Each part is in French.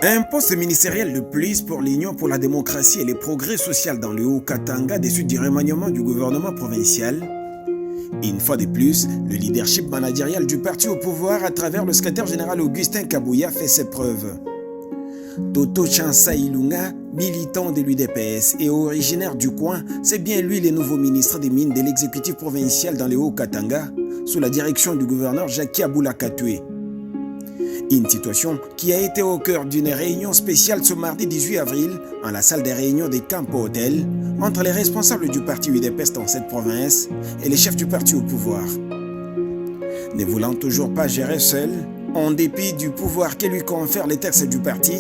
Un poste ministériel de plus pour l'Union pour la démocratie et les progrès sociaux dans le Haut-Katanga des suites du remaniement du gouvernement provincial. Une fois de plus, le leadership managérial du parti au pouvoir à travers le secrétaire général Augustin Kabouya fait ses preuves. Toto Chansa Ilunga, militant de l'UDPS et originaire du coin, c'est bien lui le nouveau ministre des Mines de l'exécutif provincial dans le Haut-Katanga, sous la direction du gouverneur Jackie Aboula Katoué. Une situation qui a été au cœur d'une réunion spéciale ce mardi 18 avril en la salle des réunions des Campo Hotel entre les responsables du parti UDPS dans cette province et les chefs du parti au pouvoir. Ne voulant toujours pas gérer seul, en dépit du pouvoir que lui confèrent les textes du parti,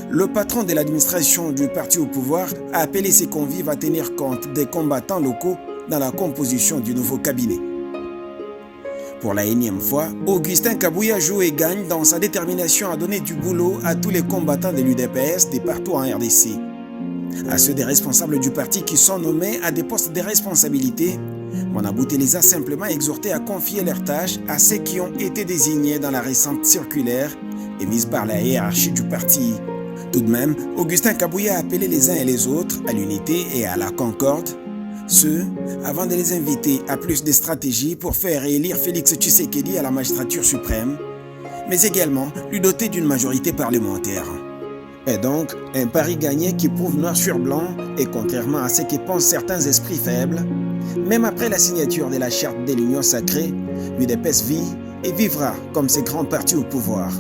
le patron de l'administration du parti au pouvoir a appelé ses convives à tenir compte des combattants locaux dans la composition du nouveau cabinet. Pour la énième fois, Augustin Kabouya joue et gagne dans sa détermination à donner du boulot à tous les combattants de l'UDPS de partout en RDC. À ceux des responsables du parti qui sont nommés à des postes de responsabilité, Monabouté les a simplement exhortés à confier leurs tâches à ceux qui ont été désignés dans la récente circulaire émise par la hiérarchie du parti. Tout de même, Augustin Kabouya a appelé les uns et les autres à l'unité et à la concorde, avant de les inviter à plus de stratégies pour faire réélire Félix Tshisekedi à la magistrature suprême, mais également lui doter d'une majorité parlementaire. Et donc, un pari gagné qui prouve noir sur blanc, et contrairement à ce que pensent certains esprits faibles, même après la signature de la charte de l'Union sacrée, l'UDPS vit et vivra comme ses grands partis au pouvoir.